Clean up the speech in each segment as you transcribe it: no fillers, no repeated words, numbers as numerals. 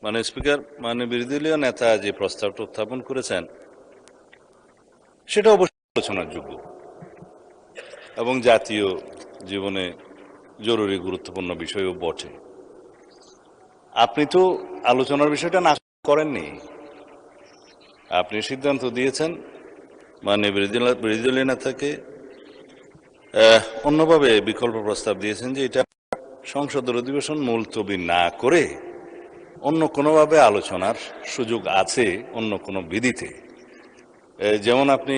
Speaker, বিরোধী দলীয় নেতা যে প্রস্তাবটা উত্থাপন করেছেন সেটা অবশ্যই আলোচনার যোগ্য এবং জাতীয় জীবনে জরুরি গুরুত্বপূর্ণ বিষয়ও বটে। আপনি তো আলোচনার বিষয়টা না করেননি, আপনি সিদ্ধান্ত দিয়েছেন বিরোধী দলীয় নেতাকে অন্যভাবে বিকল্প প্রস্তাব দিয়েছেন যে এটা সংসদের অধিবেশন মুলতবি না করে অন্য কোনোভাবে আলোচনার সুযোগ আছে অন্য কোনো বিধিতে। যেমন আপনি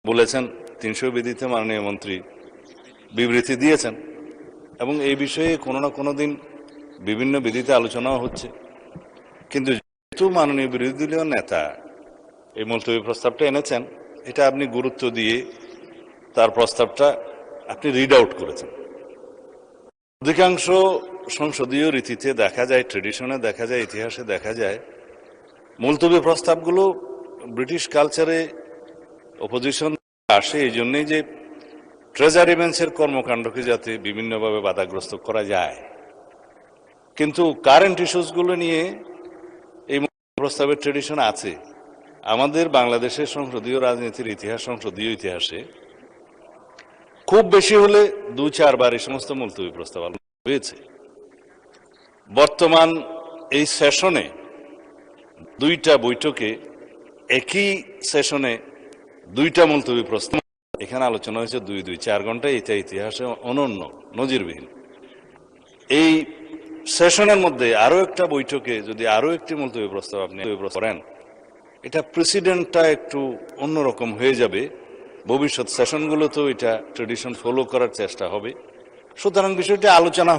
বলেছেন 300 বিধিতে মাননীয় মন্ত্রী বিবৃতি দিয়েছেন এবং এই বিষয়ে কোনো না কোনো দিন বিভিন্ন বিধিতে আলোচনাও হচ্ছে, কিন্তু যেহেতু মাননীয় বিরোধী দলীয় নেতা এই মুলতবি প্রস্তাবটা এনেছেন, এটা আপনি গুরুত্ব দিয়ে তার প্রস্তাবটা আপনি রিড আউট করেছেন। অধিকাংশ সংসদীয় রীতিতে দেখা যায়, ট্রেডিশনে দেখা যায়, ইতিহাসে দেখা যায়, মুলতবি প্রস্তাবগুলো ব্রিটিশ কালচারে অপোজিশন আসে এই জন্যই যে ট্রেজারি বেঞ্চের কর্মকাণ্ডকে যাতে বিভিন্নভাবে বাধাগ্রস্ত করা যায়। কিন্তু কারেন্ট ইস্যুসগুলো নিয়ে এই প্রস্তাবের ট্রেডিশন আছে। আমাদের বাংলাদেশের সংসদীয় রাজনীতির ইতিহাস, সংসদীয় ইতিহাসে খুব বেশি হলে 2-4 বার এই সমস্ত মুলতবি প্রস্তাব হয়েছে। বর্তমান এই সেশনে 2টা বৈঠকে একই সেশনে 2টা মুলতবি প্রস্তাব এখানে আলোচনা হয়েছে 2-4 ঘন্টা। এটা ইতিহাসে অনন্য, নজিরবিহীন। এই সেশনের মধ্যে আরো একটা বৈঠকে যদি আরো একটি মুলতবি প্রস্তাব আপনি করেন, এটা প্রেসিডেন্টটা একটু অন্যরকম হয়ে যাবে। ভবিষ্যৎ সেশনগুলোতেও এটা ট্রেডিশন ফলো করার চেষ্টা হবে। সুতরাং বিষয়টি আলোচনা,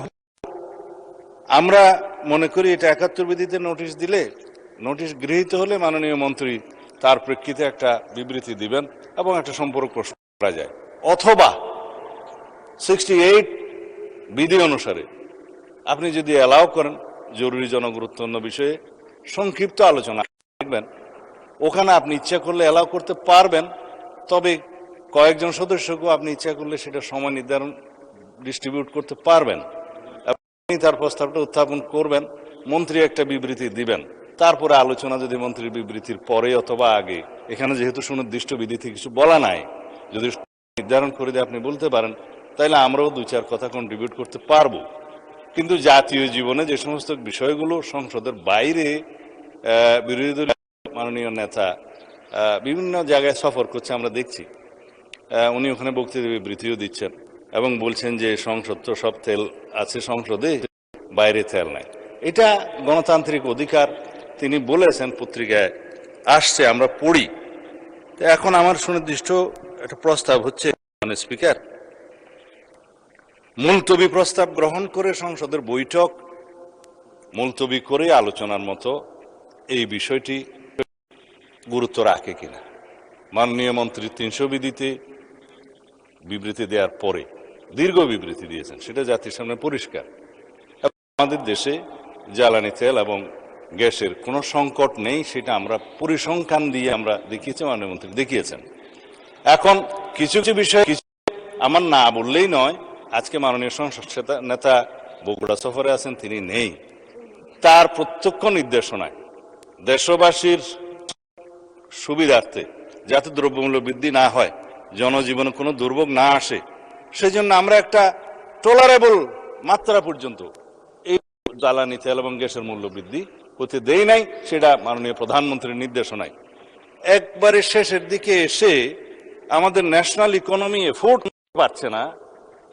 আমরা মনে করি এটা 71 বিধিতে নোটিশ দিলে, নোটিশ গৃহীত হলে মাননীয় মন্ত্রী তার প্রেক্ষিতে একটা বিবৃতি দিবেন এবং একটা সম্পর্ক করা যায়, অথবা 68 বিধি অনুসারে আপনি যদি অ্যালাউ করেন জরুরি জনগুরুত্বপূর্ণ বিষয়ে সংক্ষিপ্ত আলোচনা দেখবেন, ওখানে আপনি ইচ্ছা করলে অ্যালাউ করতে পারবেন। তবে কয়েকজন সদস্যকেও আপনি ইচ্ছা করলে সেটা সময় নির্ধারণ ডিস্ট্রিবিউট করতে পারবেন। আপনি তার প্রস্তাবটা উত্থাপন করবেন, মন্ত্রী একটা বিবৃতি দিবেন, তারপরে আলোচনা যদি মন্ত্রীর বিবৃতির পরে অথবা আগে, এখানে যেহেতু সুনির্দিষ্ট বিধিতে কিছু বলা নাই, যদি নির্ধারণ করে দিয়ে আপনি বলতে পারেন, তাইলে আমরাও 2-4 কথা কন্ট্রিবিউট করতে পারবো। কিন্তু জাতীয় জীবনে যে সমস্ত বিষয়গুলো সংসদের বাইরে বিরোধী দল মাননীয় নেতা বিভিন্ন জায়গায় সফর করছে, আমরা দেখছি উনি ওখানে বক্তৃতা বিবৃতিও দিচ্ছেন এবং বলছেন যে সংসদ তো সব তেল আছে সংসদে, বাইরে তেল নাই। এটা গণতান্ত্রিক অধিকার, তিনি বলেছেন, পত্রিকায় আসছে, আমরা পড়ি। তো এখন আমার সুনির্দিষ্ট একটা প্রস্তাব হচ্ছে, স্পিকার, মুলতবি প্রস্তাব গ্রহণ করে সংসদের বৈঠক মুলতবি করে আলোচনার মতো এই বিষয়টি গুরুত্ব রাখে কিনা। মাননীয় মন্ত্রী 300 বিধিতে বিবৃতি দেওয়ার পরে দীর্ঘ বিবৃতি দিয়েছেন, সেটা জাতির সামনে পরিষ্কার। আমাদের দেশে জ্বালানি তেল এবং গ্যাসের কোনো সংকট নেই, সেটা আমরা পরিসংখ্যান দিয়ে আমরা দেখিয়েছি, মাননীয় মন্ত্রী দেখিয়েছেন। এখন কিছু কিছু বিষয় আমার না বললেই নয়। আজকে মাননীয় সংসদ নেতা বগুড়া সফরে আছেন, তিনি নেই। তার প্রত্যক্ষ নির্দেশনায় দেশবাসীর সুবিধার্থে যাতে দ্রব্যমূল্য বৃদ্ধি না হয়, জনজীবনে কোনো দুর্ভোগ না আসে, সেজন্য আমরা একটা টলারেবল মাত্রা পর্যন্ত এই জ্বালানি তেল এবং গ্যাসের মূল্য বৃদ্ধি হতে দেই নাই। সেটা মাননীয় প্রধানমন্ত্রীর নির্দেশনায়। একবারে শেষের দিকে এসে আমাদের ন্যাশনাল ইকোনমি এফোর্ট পারছে না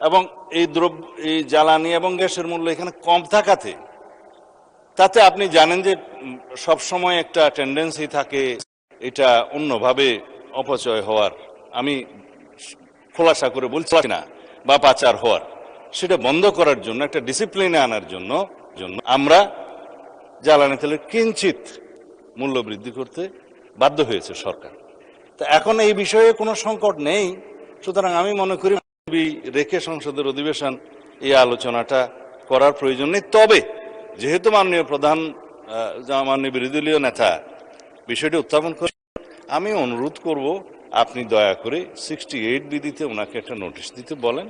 এবং এই জ্বালানি এবং গ্যাসের মূল্য এখানে কম থাকাতে, তাতে আপনি জানেন যে সবসময় একটা টেন্ডেন্সি থাকে এটা অন্যভাবে অপচয় হওয়ার, আমি খোলাসা করে বলছি না, বা পাচার হওয়ার, সেটা বন্ধ করার জন্য, একটা ডিসিপ্লিনে আনার জন্য আমরা জ্বালানি তেলের কিঞ্চিত মূল্য বৃদ্ধি করতে বাধ্য হয়েছে সরকার। তা এখন এই বিষয়ে কোনো সংকট নেই। সুতরাং আমি মনে করি রেখে সংসদের অধিবেশন এই আলোচনাটা করার প্রয়োজন নেই। তবে যেহেতু মাননীয় বিরোধী দলীয় নেতা বিষয়টি উত্থাপন করে, আমি অনুরোধ করব আপনি দয়া করে 68 বিধিতে ওনাকে একটা নোটিশ দিতে বলেন।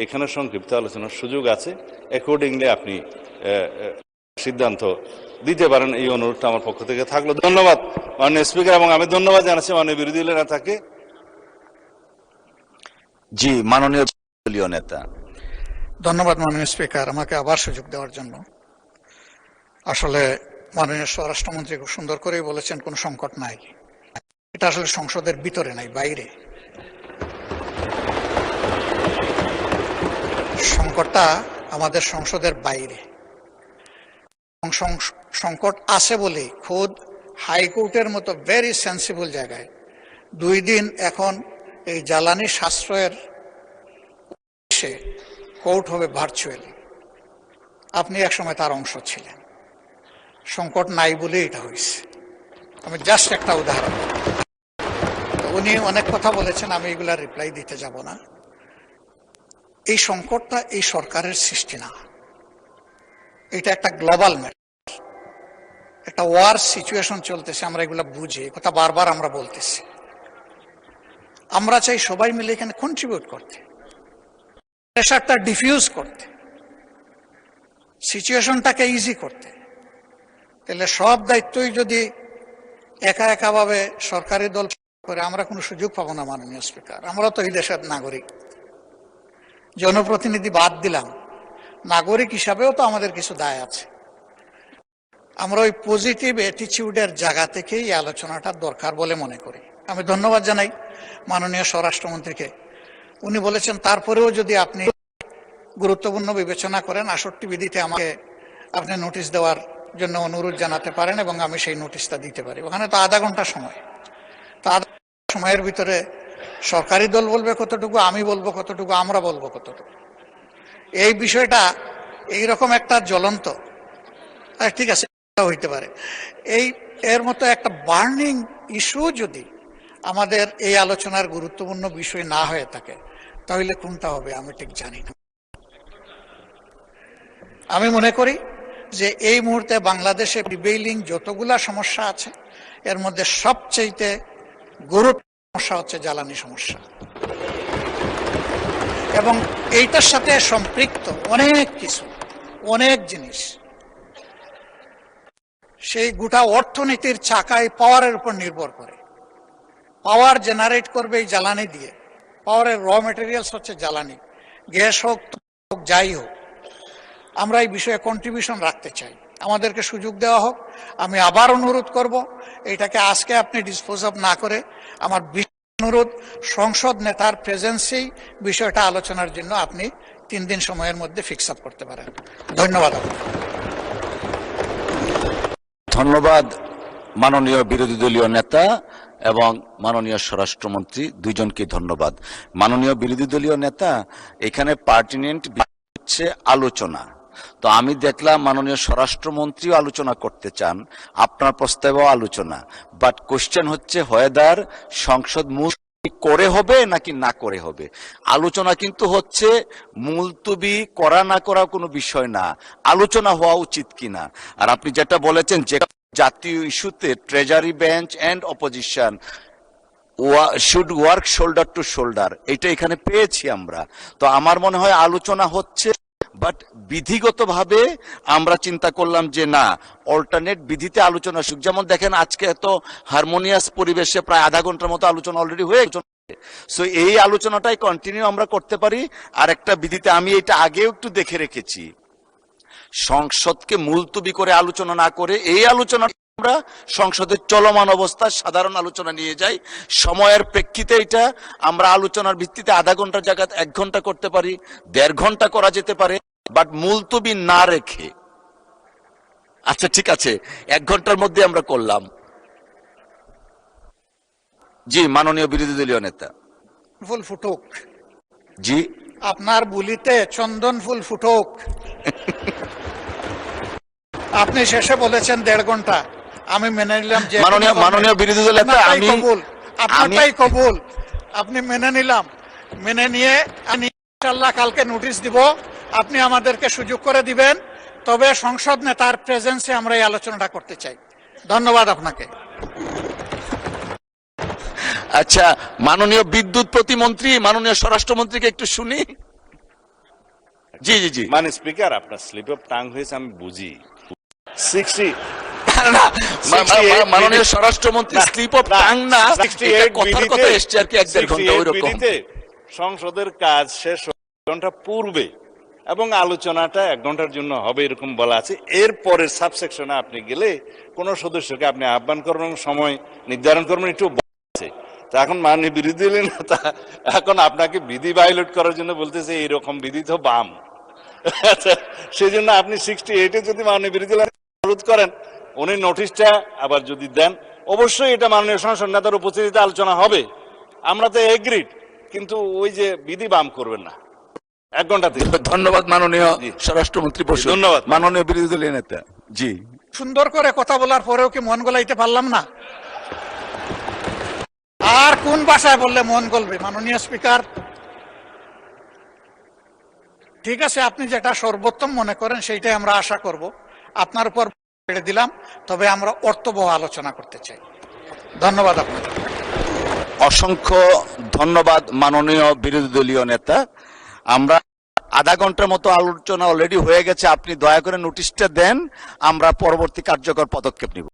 এখানে সংক্ষিপ্ত আলোচনার সুযোগ আছে, অ্যাকর্ডিংলি আপনি সিদ্ধান্ত দিতে পারেন, এই অনুরোধটা আমার পক্ষ থেকে থাকলো। ধন্যবাদ মাননীয় স্পিকার, এবং আমি ধন্যবাদ জানাচ্ছি মাননীয় বিরোধী দলীয় নেতাকে। জি, মাননীয় দলীয় নেতা। ধন্যবাদ মাননীয় স্পিকার, আমাকে আবার সুযোগ দেওয়ার জন্য। আসলে মাননীয় স্বরাষ্ট্রমন্ত্রী খুব সুন্দর করেই বলেছেন কোনো সংকট নাই। এটা আসলে সংসদের ভিতরে নাই, বাইরে। সংকটটা আমাদের সংসদের বাইরে। সংকট আছে বলে খোদ হাইকোর্টের মতো ভেরি সেন্সিবল জায়গায় 2 দিন এখন এই জ্বালানি সাশ্রয়ের কোর্ট হবে ভার্চুয়ালি। আপনি একসময় তার অংশ ছিলেন। সংকট নাই বলে এটা হয়েছে। আমি জাস্ট একটা উদাহরণ। উনি অনেক কথা বলেছেন, আমি এগুলা রিপ্লাই দিতে যাব না। এই সংকটটা এই সরকারের সৃষ্টি না, এটা একটা গ্লোবাল ম্যাটার, একটা ওয়ার সিচুয়েশন চলতেছে। আমরা এগুলা বুঝি, কথা বারবার আমরা বলতেছি। আমরা চাই সবাই মিলে এখানে কন্ট্রিবিউট করতে, প্রেশারটা ডিফিউজ করতে, সিচুয়েশনটাকে ইজি করতে। তাহলে সব দায়িত্বই যদি একা একা ভাবে সরকারি দল করে, আমরা কোনো সুযোগ পাবো না মাননীয় স্পিকার। আমরা তো এই দেশের নাগরিক, জনপ্রতিনিধি বাদ দিলাম, নাগরিক হিসাবেও তো আমাদের কিছু দায় আছে। আমরা ওই পজিটিভ অ্যাটিটিউডের জায়গা থেকেই এই আলোচনাটা দরকার বলে মনে করি। আমি ধন্যবাদ জানাই মাননীয় স্বরাষ্ট্রমন্ত্রীকে। উনি বলেছেন তারপরেও যদি আপনি গুরুত্বপূর্ণ বিবেচনা করেন, ৬৮ বিধিতে আমাকে আপনি নোটিশ দেওয়ার জন্য অনুরোধ জানাতে পারেন এবং আমি সেই নোটিশটা দিতে পারি। ওখানে তো আধা ঘন্টা সময়, তো আধা সময়ের ভিতরে সরকারি দল বলবে কতটুকু, আমি বলবো কতটুকু, আমরা বলবো কতটুকু। এই বিষয়টা এইরকম একটা জ্বলন্ত, ঠিক আছে হইতে পারে, এর মতো একটা বার্নিং ইস্যু যদি আমাদের এই আলোচনার গুরুত্বপূর্ণ বিষয় না হয়ে থাকে, তাহলে কোনটা হবে আমি ঠিক জানি না। আমি মনে করি যে এই মুহূর্তে বাংলাদেশে প্রিভেইলিং যতগুলা সমস্যা আছে, এর মধ্যে সবচেয়ে গুরুত্বপূর্ণ সমস্যা হচ্ছে জ্বালানি সমস্যা, এবং এইটার সাথে সম্পৃক্ত অনেক কিছু, অনেক জিনিস। সেই গোটা অর্থনীতির চাকায় পাওয়ারের উপর নির্ভর করে। পাওয়ার জেনারেট করবে এই জ্বালানি দিয়ে। পাওয়ারের র মেটেরিয়ালস হচ্ছে জ্বালানি, গ্যাস হোক, যাই হোক। আমরা এই বিষয়ে কন্ট্রিবিউশন রাখতে চাই, আমাদেরকে সুযোগ দেওয়া হোক। আমি আবার অনুরোধ করব, এটাকে আজকে আপনি ডিসপোজ অফ না করে, আমার অনুরোধ সংসদ নেতার প্রেজেন্সেই বিষয়টা আলোচনার জন্য আপনি 3 দিন সময়ের মধ্যে ফিক্স আপ করতে পারেন। ধন্যবাদ আপনাকে। ধন্যবাদ মাননীয় বিরোধী দলীয় নেতা এবং মাননীয় স্বরাষ্ট্রমন্ত্রী, দুইজনকে ধন্যবাদ। মাননীয় বিরোধী দলীয় নেতা, এখানে পার্টিনেন্ট হচ্ছে আলোচনা। তো আমি দেখলাম মাননীয় স্বরাষ্ট্রমন্ত্রীও আলোচনা করতে চান, আপনার প্রস্তাবেও আলোচনা, বাট কোশ্চেন হচ্ছে হয়েদার সংসদ করে হবে নাকি না করে হবে। আলোচনা কিন্তু হচ্ছে মুলতবি করা না করা কোনো বিষয় না, আলোচনা হওয়া উচিত কিনা। আর আপনি যেটা বলেছেন যে জাতীয় ইস্যুতে treasury bench and opposition should work shoulder to shoulder, এটা এখানে পেয়েছি আমরা। তো আমার মনে হয় আলোচনা হচ্ছে, বাট বিধিগতভাবে আমরা চিন্তা করলাম যে না, অল্টারনেট বিধিতে আলোচনা সুখ। যেমন দেখেন আজকে এত হারমোনিয়াস পরিবেশে প্রায় আধা ঘন্টার মতো আলোচনা অলরেডি হয়ে গেছে। সো এই আলোচনাটাই কন্টিনিউ আমরা করতে পারি। আর একটা বিধিতে আমি এটা আগেও একটু দেখে রেখেছি, সংসদকে মুলতবি করে আলোচনা না করে এই আলোচনা আমরা সংসদের চলমান অবস্থায় সাধারণ আলোচনা নিয়ে যাই। সময়ের প্রেক্ষিতে এটা আমরা আলোচনার ভিত্তিতে আধা ঘন্টার জায়গায় 1 ঘন্টা করতে পারি, 1.5 ঘন্টা করা যেতে পারে, বাট মুলতবি না রেখে। আচ্ছা ঠিক আছে, 1 ঘন্টার মধ্যে আমরা করলাম। জি, মাননীয় বিরোধী দলীয় নেতা। ফুল ফুটুক। জি, আপনার বুলিতে চন্দন ফুল ফুটুক। আপনি শেষে বলেছেন 1.5 ঘন্টা, আমি মেনে নিলাম যে মাননীয় বিরোধী দলীয় নেতা, আপনারটাই কবুল, আপনি মেনে নিলাম। মেনে নিয়ে আমি ইনশাআল্লাহ কালকে নোটিশ দিব, আপনি আমাদেরকে সুযোগ করে দিবেন। তবে সংসদ নেতার প্রেজেন্সে আমরা এই আলোচনাটা করতে চাই। ধন্যবাদ আপনাকে। আচ্ছা, মাননীয় বিদ্যুৎ প্রতিমন্ত্রী, মাননীয় স্বরাষ্ট্রমন্ত্রীকে একটু শুনি। জি জি জি। মানে স্পিকার, আপনার স্লিপ অফ টাং হয়েছে আমি বুঝি, 60 না, মাননীয় 68 স্বরাষ্ট্রমন্ত্রী না, স্লিপ অফ না, টাং না, 68 এটা কথার কথা বিধিতে- এসছে আর কি 1.5 ঘন্টা 68 ওইরকম। বিধিতে সংসদের কাজ শেষ ঘন্টা পূর্বে এবং আলোচনাটা 1 ঘন্টার জন্য হবে এরকম বলা আছে। এর পরের সাবসেকশনে আপনি গেলে কোন সদস্যকে আপনি আহ্বান করবেন এবং সময় নির্ধারণ করবেন, একটু আছে। তা এখন মাননীয় বিরোধী দলীয় নেতা এখন আপনাকে বিধি ভায়োলেট করার জন্য বলতেছে এইরকম বিধি তো বাম। আচ্ছা, সেই জন্য আপনি 68-এ যদি মাননীয় বিরোধী দলের অনুরোধ করেন, উনি নোটিশটা আবার যদি দেন, অবশ্যই এটা মাননীয় সংসদ নেতার উপস্থিতিতে আলোচনা হবে। আমরা তো এগ্রিড, কিন্তু ওই যে বিধি বাম করবেন না 1 ঘন্টা থেকে। ধন্যবাদ মাননীয় জি। স্বরাষ্ট্রমন্ত্রী বসু। ধন্যবাদ। মাননীয় বিরোধী দলীয় নেতা। জি, সুন্দর করে কথা বলার পরেও কি মন গলাইতে পারলাম না? আর কোন ভাষায় বললে মন গলবে মাননীয় স্পিকার? ঠিক আছে, আপনি যেটা সর্বোত্তম মনে করেন সেইটাই আমরা আশা করব। আপনার উপর ছেড়ে দিলাম, তবে আমরা অর্থবহ আলোচনা করতে চাই। ধন্যবাদ আপনাকে। অসংখ্য ধন্যবাদ মাননীয় বিরোধী দলীয় নেতা। আমরা আধা ঘন্টার মতো আলোচনা অলরেডি হয়ে গেছে, আপনি দয়া করে নোটিশটা দেন, আমরা পরবর্তী কার্যকর পদক্ষেপ নিব।